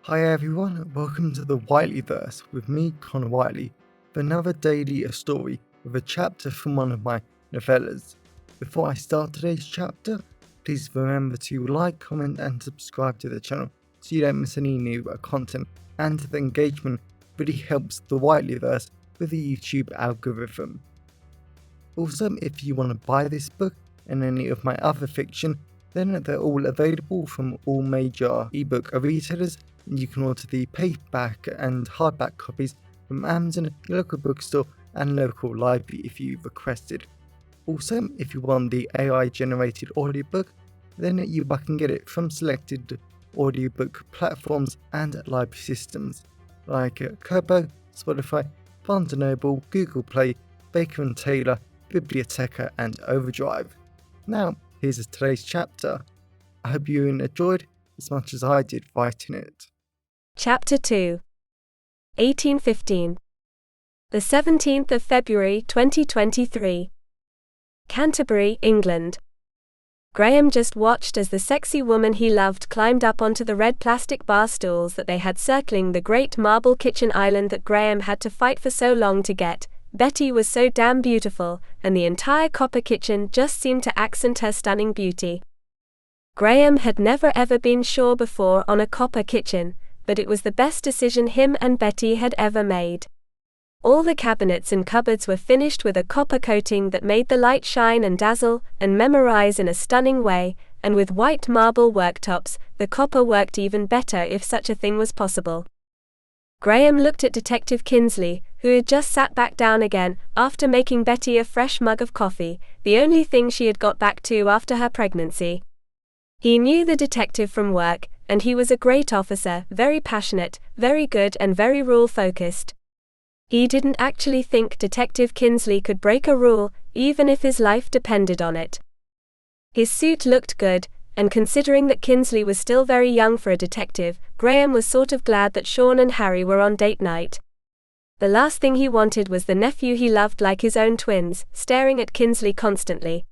Hi everyone, welcome to the Whiteleyverse with me, Connor Whiteley, for another daily story with a chapter from one of my novellas. Before I start today's chapter, please remember to like, comment and subscribe to the channel so you don't miss any new content, and the engagement really helps the Whiteleyverse with the YouTube algorithm. Also, if you want to buy this book and any of my other fiction, then they're all available from all major ebook retailers. You can order the paperback and hardback copies from Amazon, your local bookstore and local library if you requested. Also, if you want the AI generated audiobook, then you can get it from selected audiobook platforms and library systems like Kobo, Spotify, Barnes & Noble, Google Play, Baker & Taylor, Biblioteca and Overdrive. Now, here's today's chapter. I hope you enjoyed as much as I did writing it. Chapter 2 1815 The 17th of February 2023 Canterbury, England. Graham just watched as the sexy woman he loved climbed up onto the red plastic bar stools that they had circling the great marble kitchen island that Graham had to fight for so long to get. Betty was so damn beautiful, and the entire copper kitchen just seemed to accent her stunning beauty. Graham had never ever been sure before on a copper kitchen, but it was the best decision him and Betty had ever made. All the cabinets and cupboards were finished with a copper coating that made the light shine and dazzle and memorize in a stunning way, and with white marble worktops, the copper worked even better if such a thing was possible. Graham looked at Detective Kinsley, who had just sat back down again after making Betty a fresh mug of coffee, the only thing she had got back to after her pregnancy. He knew the detective from work, and he was a great officer, very passionate, very good and very rule-focused. He didn't actually think Detective Kinsley could break a rule, even if his life depended on it. His suit looked good, and considering that Kinsley was still very young for a detective, Graham was sort of glad that Sean and Harry were on date night. The last thing he wanted was the nephew he loved like his own twins, staring at Kinsley constantly.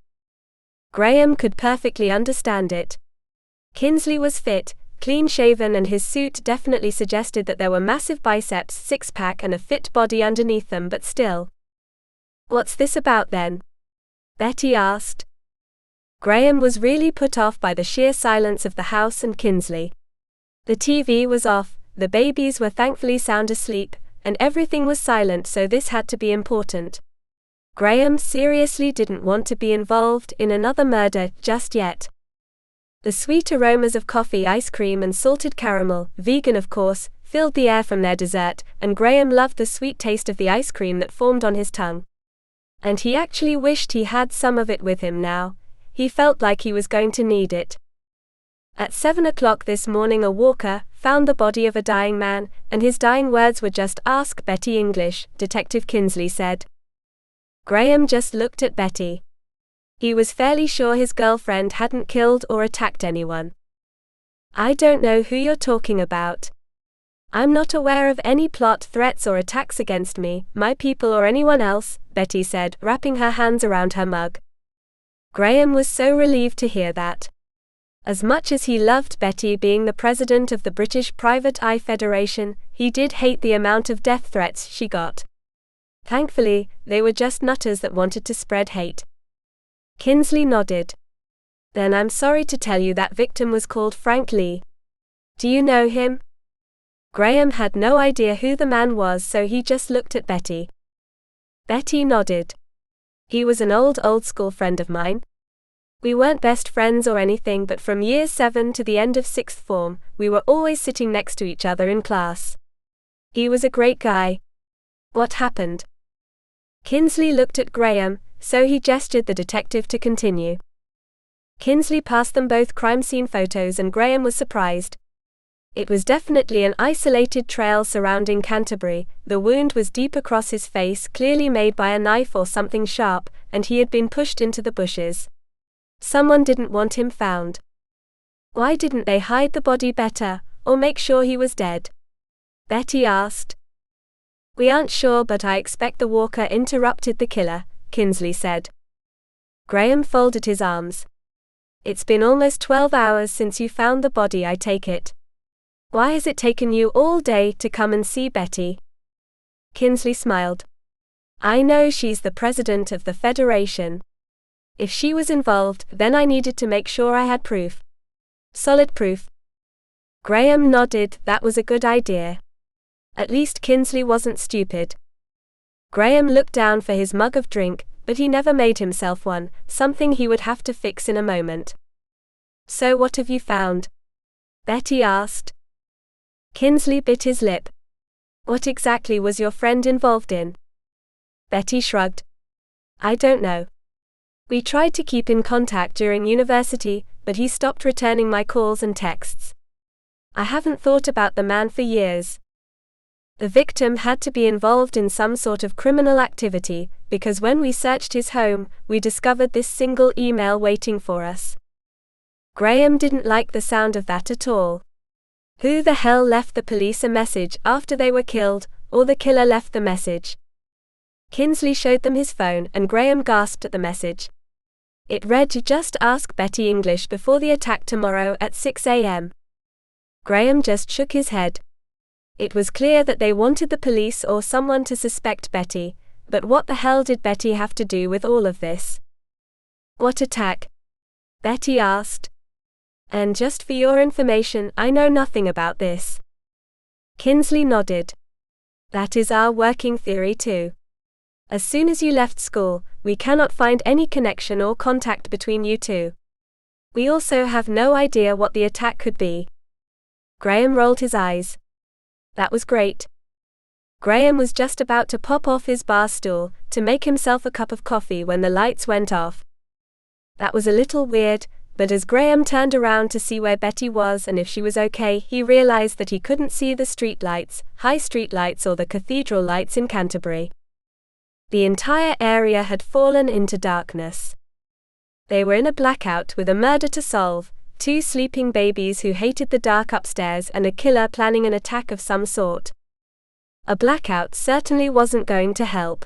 Graham could perfectly understand it. Kinsley was fit, clean-shaven and his suit definitely suggested that there were massive biceps, six-pack and a fit body underneath them, but still. "What's this about then?" Betty asked. Graham was really put off by the sheer silence of the house and Kinsley. The TV was off, the babies were thankfully sound asleep, and everything was silent, so this had to be important. Graham seriously didn't want to be involved in another murder just yet. The sweet aromas of coffee, ice cream and salted caramel, vegan of course, filled the air from their dessert, and Graham loved the sweet taste of the ice cream that formed on his tongue. And he actually wished he had some of it with him now. He felt like he was going to need it. At 7 o'clock this morning a walker found the body of a dying man, and his dying words were just "Ask Betty English," Detective Kinsley said. Graham just looked at Betty. He was fairly sure his girlfriend hadn't killed or attacked anyone. "I don't know who you're talking about. I'm not aware of any plot, threats or attacks against me, my people or anyone else," Betty said, wrapping her hands around her mug. Graham was so relieved to hear that. As much as he loved Betty being the president of the British Private Eye Federation, he did hate the amount of death threats she got. Thankfully, they were just nutters that wanted to spread hate. Kinsley nodded. "Then I'm sorry to tell you that victim was called Frank Lee. Do you know him?" Graham had no idea who the man was, so he just looked at Betty. Betty nodded. "He was an old school friend of mine. We weren't best friends or anything, but from year 7 to the end of 6th form, we were always sitting next to each other in class. He was a great guy." "What happened?" Kinsley looked at Graham, so he gestured the detective to continue. Kinsley passed them both crime scene photos and Graham was surprised. It was definitely an isolated trail surrounding Canterbury. The wound was deep across his face, clearly made by a knife or something sharp, and he had been pushed into the bushes. Someone didn't want him found. "Why didn't they hide the body better, or make sure he was dead?" Betty asked. "We aren't sure, but I expect the walker interrupted the killer," Kinsley said. Graham folded his arms. "It's been almost 12 hours since you found the body, I take it." Why has it taken you all day to come and see Betty? Kinsley smiled. I know she's the president of the Federation. If she was involved, then I needed to make sure I had proof. Solid proof. Graham nodded. That was a good idea. At least Kinsley wasn't stupid. Graham looked down for his mug of drink, but he never made himself one, something he would have to fix in a moment. So what have you found? Betty asked. Kinsley bit his lip. What exactly was your friend involved in? Betty shrugged. I don't know. We tried to keep in contact during university, but he stopped returning my calls and texts. I haven't thought about the man for years. The victim had to be involved in some sort of criminal activity, because when we searched his home, we discovered this single email waiting for us. Graham didn't like the sound of that at all. Who the hell left the police a message after they were killed, or the killer left the message? Kinsley showed them his phone and Graham gasped at the message. It read, just ask Betty English before the attack tomorrow at 6 a.m. Graham just shook his head. It was clear that they wanted the police or someone to suspect Betty, but what the hell did Betty have to do with all of this? What attack? Betty asked. And just for your information, I know nothing about this. Kinsley nodded. That is our working theory too. As soon as you left school, we cannot find any connection or contact between you two. We also have no idea what the attack could be. Graham rolled his eyes. That was great. Graham was just about to pop off his bar stool to make himself a cup of coffee when the lights went off. That was a little weird, but as Graham turned around to see where Betty was and if she was okay, he realized that he couldn't see the street lights, high street lights or the cathedral lights in Canterbury. The entire area had fallen into darkness. They were in a blackout with a murder to solve, 2 sleeping babies who hated the dark upstairs and a killer planning an attack of some sort. A blackout certainly wasn't going to help.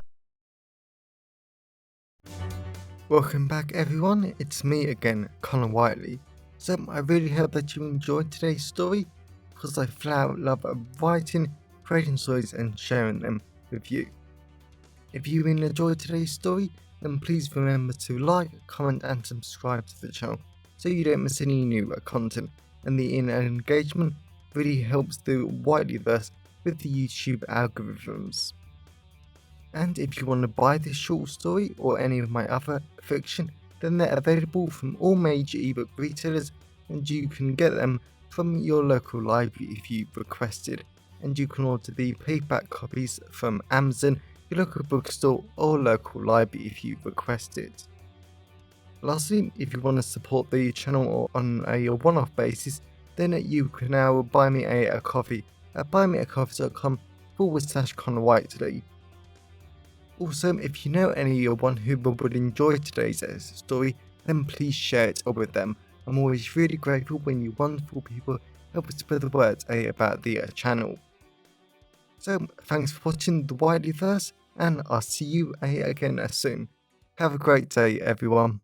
Welcome back everyone, it's me again, Connor Whiteley. So I really hope that you enjoyed today's story, because I flat out love writing, creating stories and sharing them with you. If you really enjoyed today's story, then please remember to like, comment and subscribe to the channel so you don't miss any new content, and the internet engagement really helps the Whiteleyverse with the YouTube algorithms. And if you want to buy this short story or any of my other fiction, then they're available from all major ebook retailers and you can get them from your local library if you requested, and you can order the paperback copies from Amazon, your local bookstore or local library if you request it. Lastly, if you want to support the channel on a one-off basis, then you can now buy me a coffee at buymeacoffee.com/Connor Whiteley. Also, if you know anyone who would enjoy today's story, then please share it with them. I'm always really grateful when you wonderful people help spread the word about the channel. So, thanks for watching the Whiteleyverse, and I'll see you again soon. Have a great day, everyone.